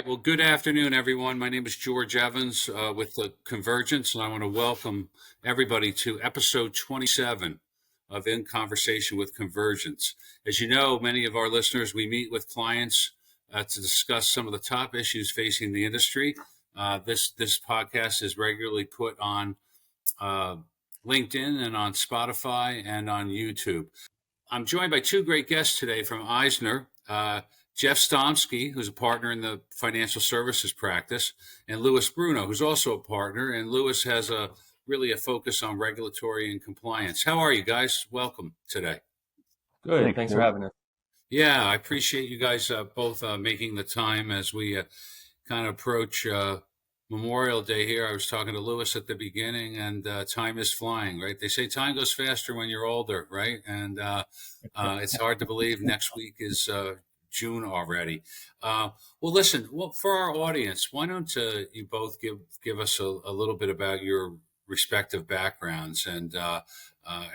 Well, good afternoon, everyone. My name is George Evans with the Convergence, and I want to welcome everybody to episode 27 of In Conversation with Convergence. As you know, many of our listeners, we meet with clients to discuss some of the top issues facing the industry. This podcast is regularly put on LinkedIn and on Spotify and on YouTube. I'm joined by two great guests today from Eisner. Jeff Stomski, who's a partner in the financial services practice, and Bruno, who's also a partner. And Louis has really a focus on regulatory and compliance. How are you guys? Welcome today. Good. Thanks for having us. Yeah, I appreciate you guys both making the time as we kind of approach Memorial Day here. I was talking to Louis at the beginning, and time is flying, right? They say time goes faster when you're older, right? And it's hard to believe next week is June already. Well, listen, for our audience, why don't you both give us a little bit about your respective backgrounds? And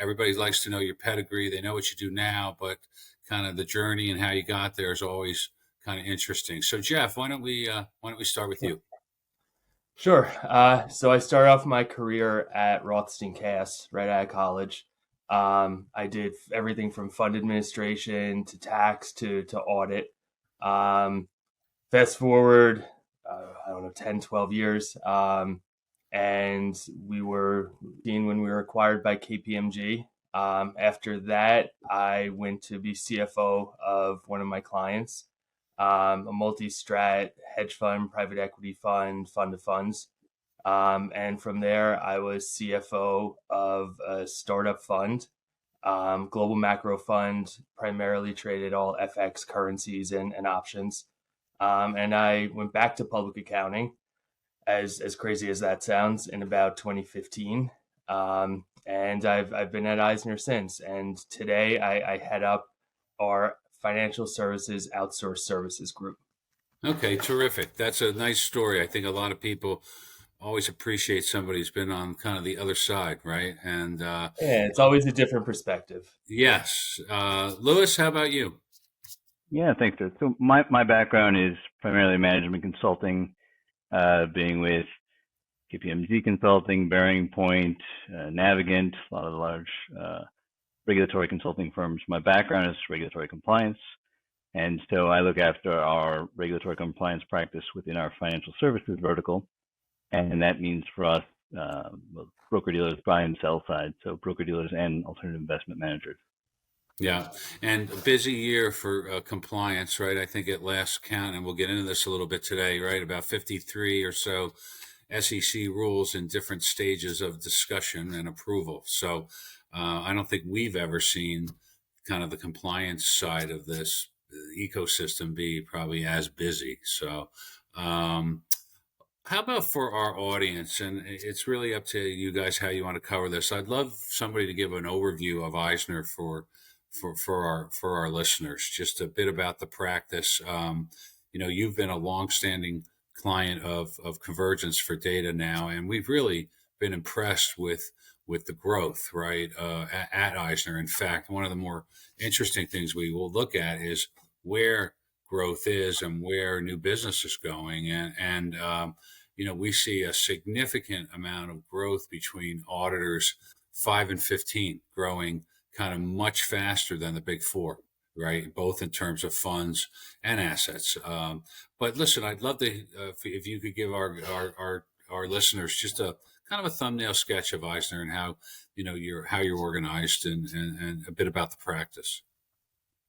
everybody likes to know your pedigree. They know what you do now, but kind of the journey and how you got there is always kind of interesting. So, Jeff, why don't we start with you? Sure. So I started off my career at Rothstein Cass right out of college. I did everything from fund administration to tax to audit. Fast forward, 10, 12 years. And we were when we were acquired by KPMG. After that, I went to be CFO of one of my clients, a multi-strat hedge fund, private equity fund of funds. And from there, I was CFO of a startup fund, global macro fund, primarily traded all FX currencies and options. And I went back to public accounting, as crazy as that sounds, in about 2015. And I've been at Eisner since. And today I head up our financial services outsourced services group. Okay, terrific. That's a nice story. I think a lot of people always appreciate somebody who's been on kind of the other side, right? And yeah, it's always a different perspective. Yes. Louis, how about you? Yeah, thanks. So my background is primarily management consulting, being with KPMG Consulting, Bearing Point, Navigant, a lot of the large regulatory consulting firms. My background is regulatory compliance. And so I look after our regulatory compliance practice within our financial services vertical. And that means for us, broker-dealers, buy and sell side, so broker-dealers and alternative investment managers. Yeah, and a busy year for compliance, right? I think at last count, and we'll get into this a little bit today, right? About 53 or so SEC rules in different stages of discussion and approval. So I don't think we've ever seen kind of the compliance side of this ecosystem be probably as busy. So how about for our audience? And it's really up to you guys how you want to cover this. I'd love somebody to give an overview of Eisner for our listeners. Just a bit about the practice. You've been a longstanding client of Convergence for data now, and we've really been impressed with the growth, right, at Eisner. In fact, one of the more interesting things we will look at is where growth is and where new business is going. And we see a significant amount of growth between auditors 5 and 15, growing kind of much faster than the big four, right? Both in terms of funds and assets. But listen, I'd love to, if you could give our listeners just a kind of a thumbnail sketch of Eisner and how you're organized and a bit about the practice.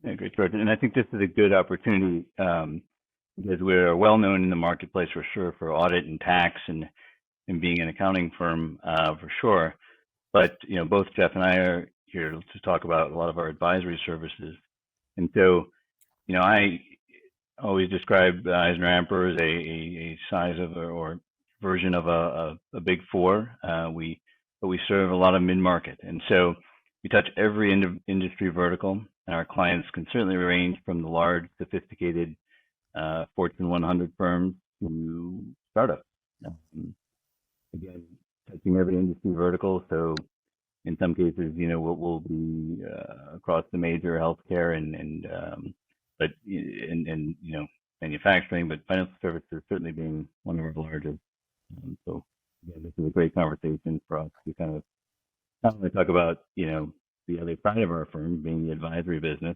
Yeah, great, George. And I think this is a good opportunity because we're well known in the marketplace for sure for audit and tax and being an accounting firm for sure. But both Jeff and I are here to talk about a lot of our advisory services. And so, I always describe EisnerAmper as a size of or version of a big four. But we serve a lot of mid-market. And so we touch every industry vertical, and our clients can certainly range from the large, sophisticated Fortune 100 firms to startups. Again, touching every industry vertical. So in some cases, we'll be across the major healthcare and manufacturing, but financial services certainly being one of our largest. So again, this is a great conversation for us to kind of not only talk about, the other side of our firm being the advisory business,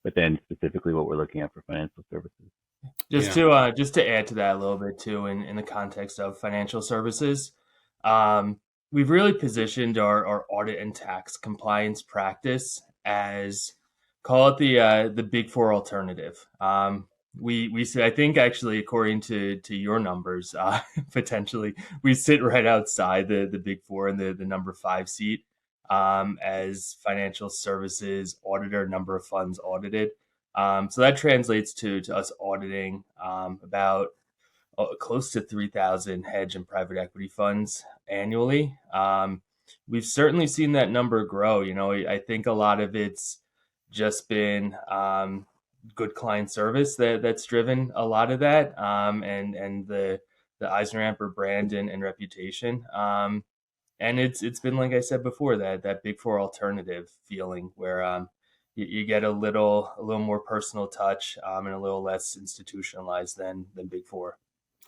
but then specifically what we're looking at for financial services. Just to add to that a little bit too, in the context of financial services, we've really positioned our audit and tax compliance practice as, call it the Big Four alternative. We I think actually, according to your numbers, potentially we sit right outside the Big Four in the number 5 seat, as financial services auditor, number of funds audited. So that translates to us auditing about close to 3,000 hedge and private equity funds annually. We've certainly seen that number grow. I think a lot of it's just been good client service that's driven a lot of that, and the EisnerAmper brand and reputation. And it's been, like I said before, that Big Four alternative feeling where you get a little more personal touch, and a little less institutionalized than Big Four.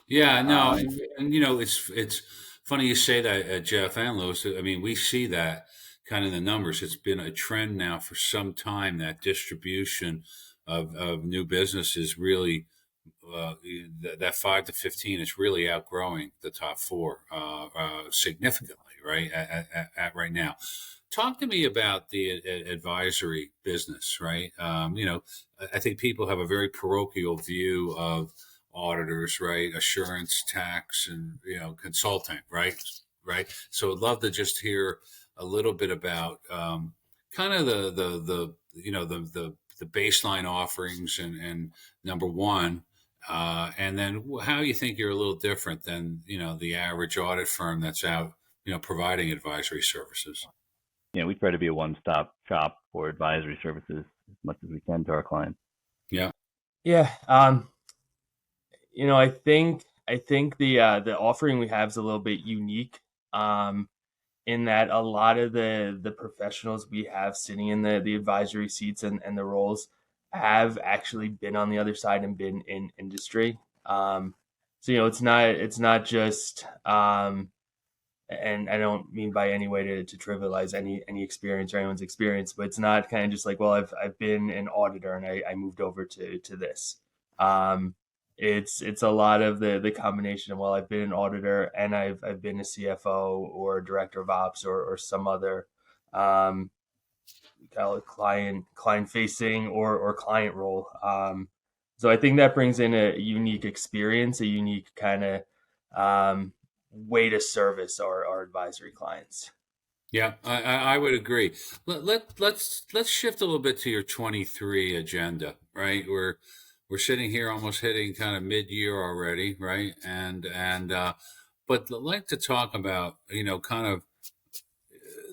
Yeah, no, and it's funny you say that, Jeff and Lewis. I mean, we see that kind of in the numbers. It's been a trend now for some time that distribution of new business is really that 5 to 15 is really outgrowing the top four significantly, right? At right now. Talk to me about the advisory business, right? I think people have a very parochial view of auditors, right? Assurance, tax, and consulting, right? Right. So I'd love to just hear a little bit about kind of the baseline offerings and number one, and then how you think you're a little different than the average audit firm that's out providing advisory services. We try to be a one-stop shop for advisory services as much as we can to our clients. Yeah. Yeah. I think the offering we have is a little bit unique, in that a lot of the professionals we have sitting in the advisory seats and the roles have actually been on the other side and been in industry. So it's not just and I don't mean by any way to trivialize any experience or anyone's experience, but it's not kind of just like, well, I've been an auditor and I moved over to this. It's a lot of the combination of, well, I've been an auditor and I've been a CFO or a director of ops or some other kind of client facing or client role. So I think that brings in a unique experience, a unique kind of way to service our advisory clients. Yeah, I would agree. Let's shift a little bit to your 23 agenda, right? We're sitting here almost hitting kind of mid-year already, right? And but I'd like to talk about kind of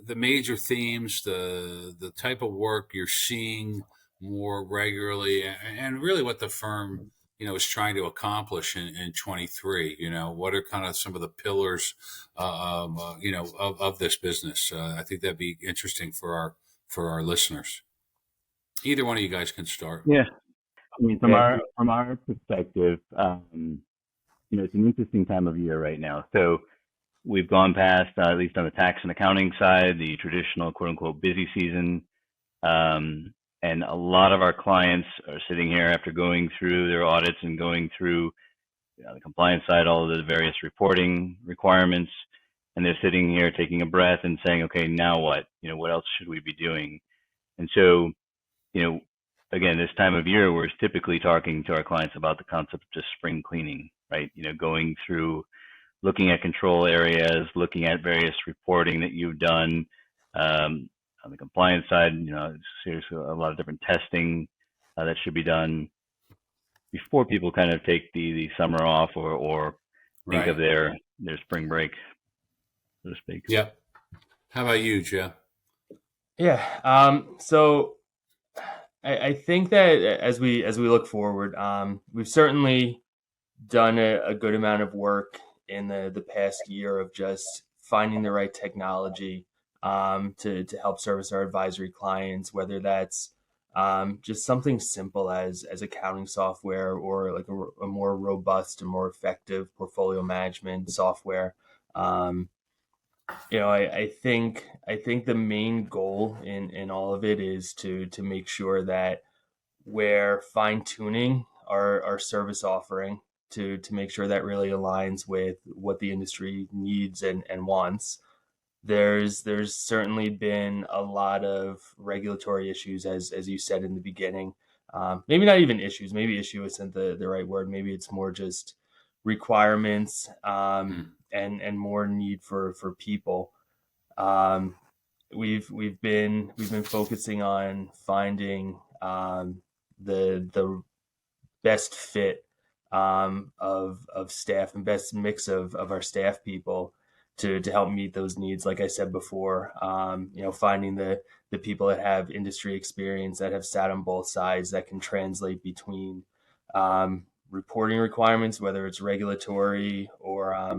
the major themes, the type of work you're seeing more regularly, and really what the firm is trying to accomplish in 23. What are kind of some of the pillars of this business? I think that'd be interesting for our listeners. Either one of you guys can start. Yeah. I mean, from our perspective, it's an interesting time of year right now. So we've gone past, at least on the tax and accounting side, the traditional quote unquote busy season. And a lot of our clients are sitting here after going through their audits and going through the compliance side, all of the various reporting requirements. And they're sitting here taking a breath and saying, okay, now what? What else should we be doing? And so, again, this time of year, we're typically talking to our clients about the concept of just spring cleaning, right? Going through, looking at control areas, looking at various reporting that you've done. On the compliance side, seriously, a lot of different testing that should be done before people kind of take the summer off or think of their spring break, so to speak. Yeah. How about you, Jeff? Yeah. So I think that as we look forward, we've certainly done a good amount of work in the past year of just finding the right technology to help service our advisory clients, whether that's Just something simple as accounting software, or like a more robust and more effective portfolio management software. I think the main goal in all of it is to make sure that we're fine tuning our service offering to make sure that really aligns with what the industry needs and wants. There's certainly been a lot of regulatory issues, as you said in the beginning. Maybe not even issues. Maybe issue isn't the right word. Maybe it's more just requirements, and more need for people. Um, we've been focusing on finding the best fit of staff, and best mix of our staff people to help meet those needs. Like I said before, finding the people that have industry experience, that have sat on both sides, that can translate between reporting requirements, whether it's regulatory or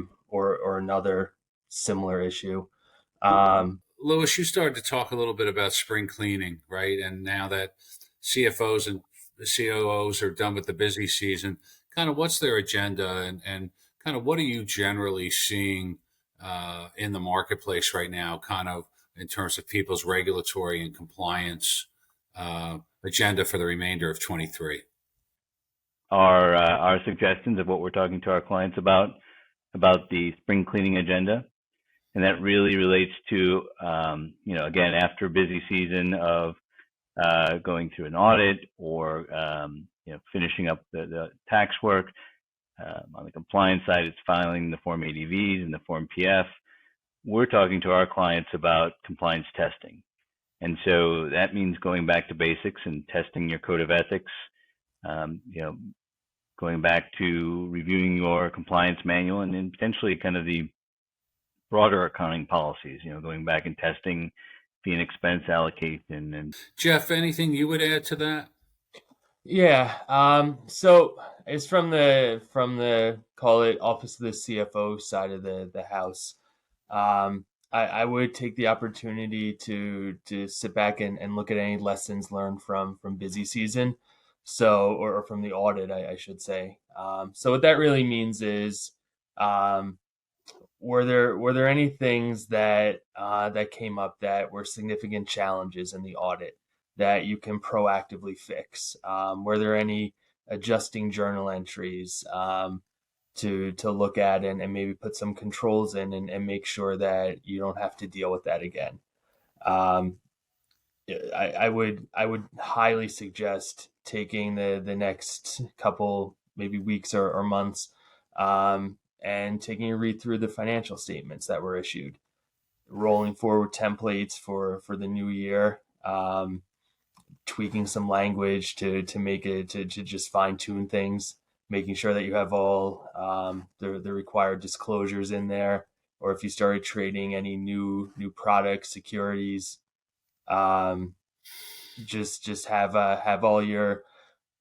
another similar issue. Louis, you started to talk a little bit about spring cleaning, right? And now that CFOs and COOs are done with the busy season, kind of what's their agenda, and kind of what are you generally seeing in the marketplace right now, kind of in terms of people's regulatory and compliance agenda for the remainder of 23? Our suggestions of what we're talking to our clients about the spring cleaning agenda, and that really relates to again, after a busy season of going through an audit, or finishing up the tax work. On the compliance side, it's filing the Form ADVs and the Form PF. We're talking to our clients about compliance testing. And so that means going back to basics and testing your code of ethics, going back to reviewing your compliance manual, and then potentially kind of the broader accounting policies, going back and testing fee and expense allocation. And Jeff, anything you would add to that? Yeah. So it's from the call it office of the CFO side of the house. I would take the opportunity to sit back and look at any lessons learned from busy season. So, or from the audit, I should say. So what that really means is, were there any things that came up that were significant challenges in the audit that you can proactively fix? Were there any adjusting journal entries to look at, and maybe put some controls in, and make sure that you don't have to deal with that again? Um, I would highly suggest taking the next couple, maybe weeks or months, and taking a read through the financial statements that were issued, rolling forward templates for the new year, tweaking some language to make it to just fine tune things, making sure that you have all the required disclosures in there, or if you started trading any new products, securities, just have all your,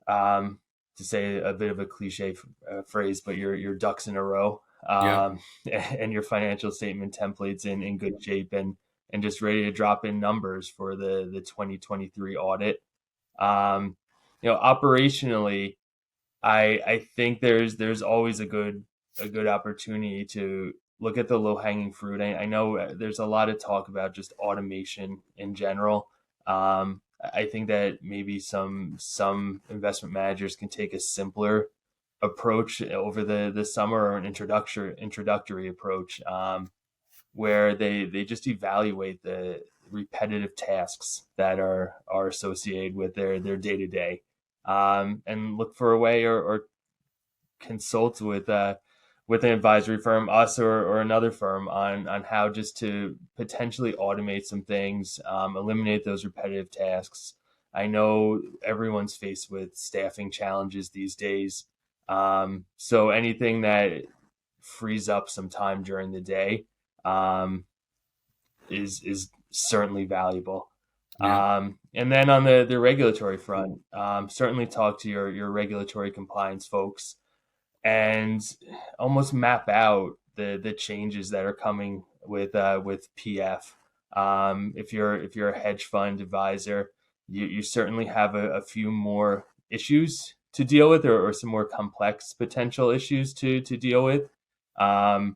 to say a bit of a cliche phrase, but your ducks in a row, Yeah. and your financial statement templates in good shape, and just ready to drop in numbers for the 2023 audit. Operationally, I think there's always a good opportunity to look at the low hanging fruit. I know there's a lot of talk about just automation in general. I think that maybe some investment managers can take a simpler approach over the summer, or an introductory approach, where they just evaluate the repetitive tasks that are associated with their day to day, and look for a way, or consult with an advisory firm, us or another firm, on how just to potentially automate some things, eliminate those repetitive tasks. I know everyone's faced with staffing challenges these days, so anything that frees up some time during the day, is certainly valuable. Yeah. And then on the regulatory front, certainly talk to your regulatory compliance folks, and almost map out the changes that are coming with PF. If you're a hedge fund advisor, you certainly have a few more issues to deal with, or some more complex potential issues to deal with. On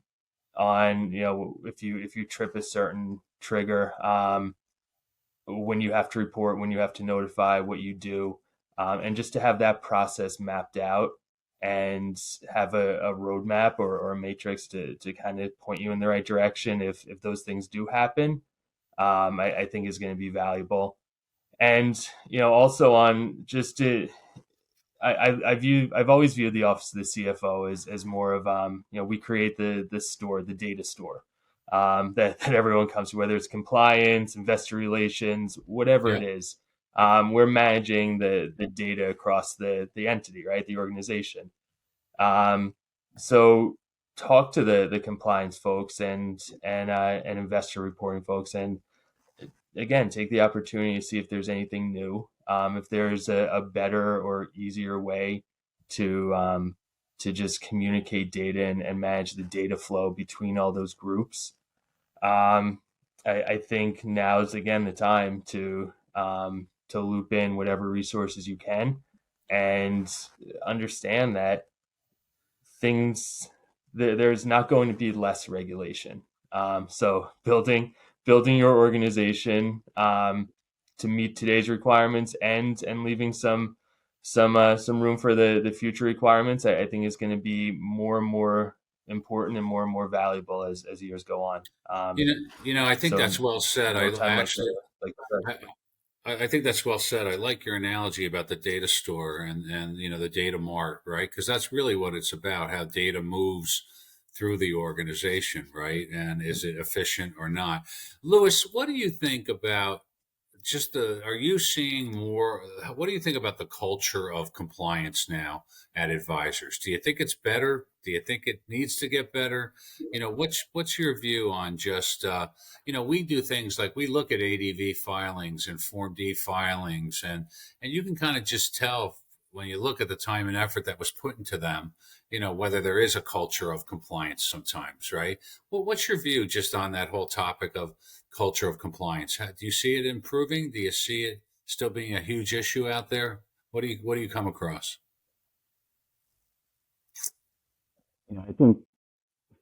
if you trip a certain trigger, when you have to report, when you have to notify, what you do, and just to have that process mapped out and have a roadmap or a matrix to kind of point you in the right direction if those things do happen, I think is going to be valuable. And also on just to I've always viewed the office of the CFO as more of we create the store, the data store, that everyone comes to, whether it's compliance, investor relations, whatever Yeah. it is. We're managing the data across the entity, right, the organization. So talk to the compliance folks and investor reporting folks, and again, take the opportunity to see if there's anything new, if there's a better or easier way to just communicate data and manage the data flow between all those groups. I think now is again the time to loop in whatever resources you can and understand that there's not going to be less regulation. So building your organization to meet today's requirements and leaving some room for the future requirements, I think is going to be more and more important and more valuable as years go on. I think So that's well said. no time Actually, like I think that's well said. I like your analogy about the data store and the data mart, right? Because that's really what it's about, how data moves through the organization, right? And is it efficient or not? Louis, what do you think about are you seeing more? What do you think about the culture of compliance now at advisors? Do you think it's better? Do you think it needs to get better? What's your view on just, we do things like we look at ADV filings and Form D filings, and you can kind of just tell when you look at the time and effort that was put into them, whether there is a culture of compliance sometimes, right? Well, what's your view just on that whole topic of culture of compliance? Do you see it improving? Do you see it still being a huge issue out there? What do you come across? I think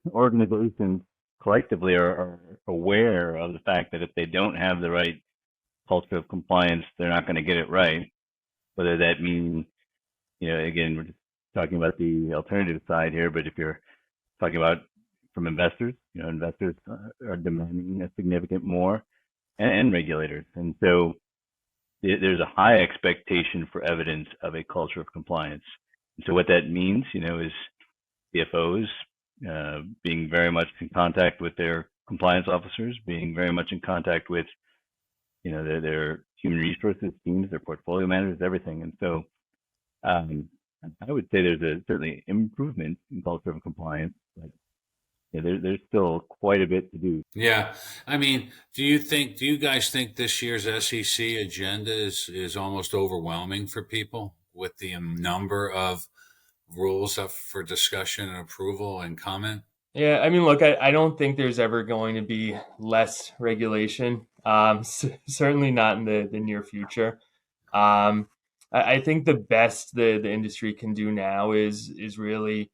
organizations collectively are aware of the fact that if they don't have the right culture of compliance, they're not going to get it right. Whether that means, again, we're just talking about the alternative side here, but if you're talking about from investors, investors are demanding a significant more, and regulators. And so there's a high expectation for evidence of a culture of compliance. And so what that means, is CFOs being very much in contact with their compliance officers, being very much in contact with, their human resources teams, their portfolio managers, everything. And so I would say there's certainly improvement in culture of compliance, but there's still quite a bit to do. Yeah. I mean, do you guys think this year's SEC agenda is almost overwhelming for people with the number of rules up for discussion and approval and comment? Yeah, I mean, look, I don't think there's ever going to be less regulation. Certainly not in the near future. Um, I think the best the industry can do now is really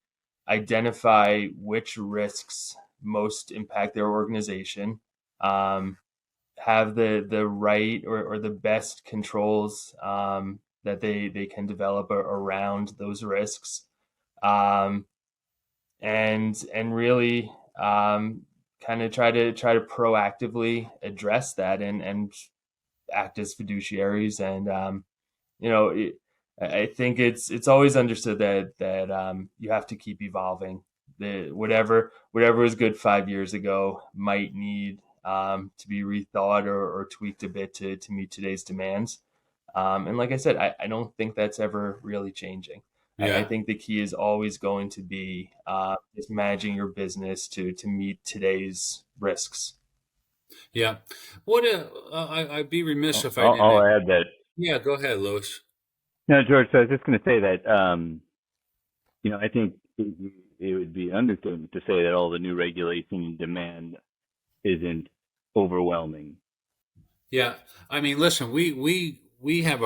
identify which risks most impact their organization, have the right or the best controls that they can develop around those risks. Um, and really kind of try to proactively address that and act as fiduciaries. And I think it's always understood that you have to keep evolving. The whatever was good 5 years ago might need to be rethought or tweaked a bit to meet today's demands. And like I said, I don't think that's ever really changing. I Yeah. think the key is always going to be just managing your business to meet today's risks. Yeah. I'd be remiss if I I'll didn't. add that. Yeah, go ahead, Louis. No, George. So I was just going to say that. I think it would be an understatement to say that all the new regulation and demand isn't overwhelming. Yeah. I mean, listen, we have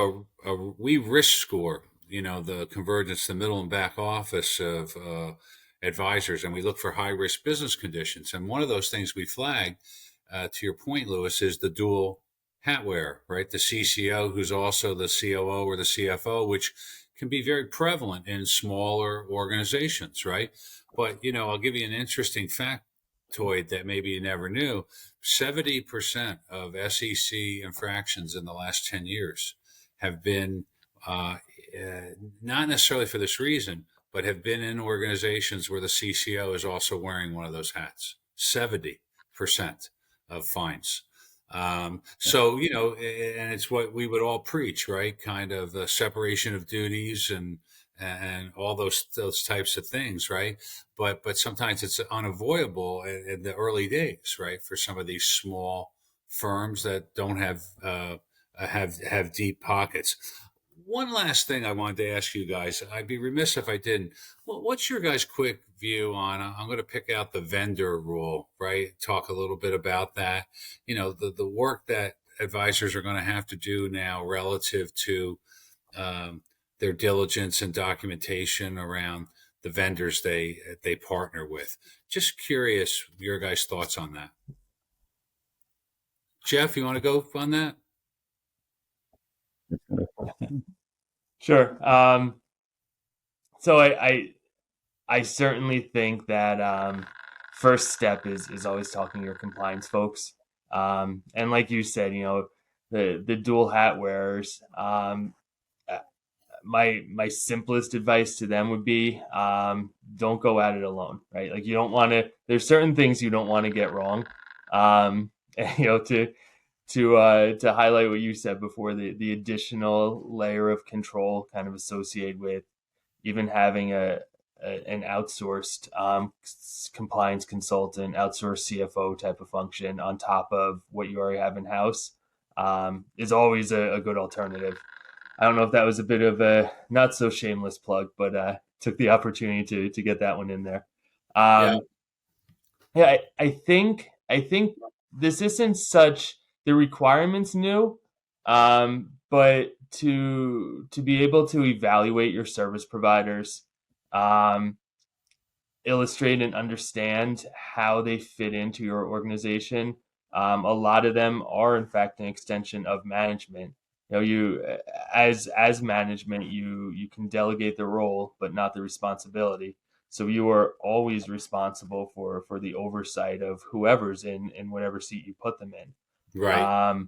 we risk score, the convergence, the middle and back office of advisors, and we look for high risk business conditions. And one of those things we flag, to your point, Lewis, is the dual hat wearer, right? The CCO who's also the COO or the CFO, which can be very prevalent in smaller organizations, right? But, I'll give you an interesting factoid that maybe you never knew. 70% of SEC infractions in the last 10 years have been not necessarily for this reason, but have been in organizations where the CCO is also wearing one of those hats. 70% of fines. So, and it's what we would all preach, right? Kind of the separation of duties and all those types of things, right? But sometimes it's unavoidable in the early days, right? For some of these small firms that don't have deep pockets. One last thing I wanted to ask you guys. I'd be remiss if I didn't. Well, what's your guys' quick view on? I'm going to pick out the vendor rule, right? Talk a little bit about that. The work that advisors are going to have to do now relative to their diligence and documentation around the vendors they partner with. Just curious, your guys' thoughts on that. Jeff, you want to go on that? Sure. So I certainly think that first step is always talking to your compliance folks. And like you said, the dual hat wearers. My simplest advice to them would be don't go at it alone, right? Like you don't want to. There's certain things you don't want to get wrong. And, to highlight what you said before, the additional layer of control kind of associated with even having an outsourced compliance consultant, outsourced CFO type of function on top of what you already have in house is always a good alternative. I don't know if that was a bit of a not so shameless plug, but took the opportunity to get that one in there. Yeah, I think this isn't such the requirements new, but to be able to evaluate your service providers, illustrate and understand how they fit into your organization. A lot of them are in fact an extension of management. You as management, you can delegate the role, but not the responsibility. So you are always responsible for the oversight of whoever's in whatever seat you put them in. Right.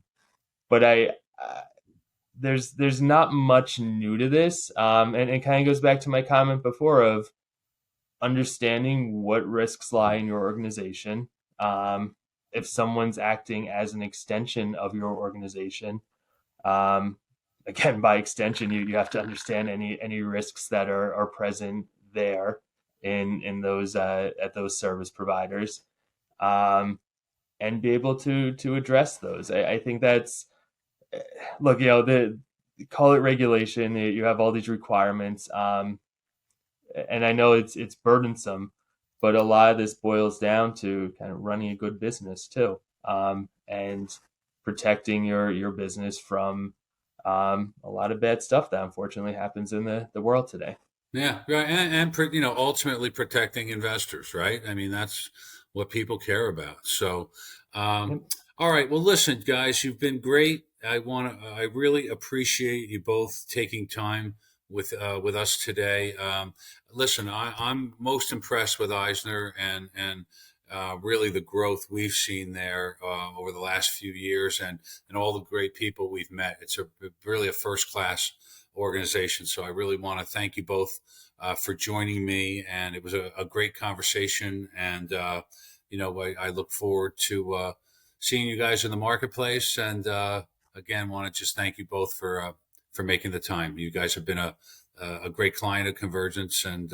But there's not much new to this, and it kind of goes back to my comment before of understanding what risks lie in your organization. If someone's acting as an extension of your organization, again, by extension, you have to understand any risks that are present there in those at those service providers, and be able to address those. I think that's look, call it regulation. You have all these requirements, and I know it's burdensome, but a lot of this boils down to kind of running a good business too, and protecting your business from a lot of bad stuff that unfortunately happens in the world today. Yeah, right, and ultimately protecting investors, right? I mean, that's what people care about. So, all right. Well, listen, guys, you've been great. I really appreciate you both taking time with us today. Listen, I'm most impressed with Eisner and really the growth we've seen there over the last few years, and all the great people we've met. It's really a first class organization. So I really want to thank you both for joining me, and it was a great conversation. And I look forward to seeing you guys in the marketplace. And again, want to just thank you both for making the time. You guys have been a great client of Convergence, and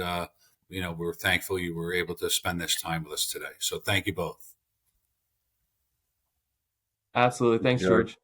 we're thankful you were able to spend this time with us today. So thank you both. Absolutely. Thanks, George.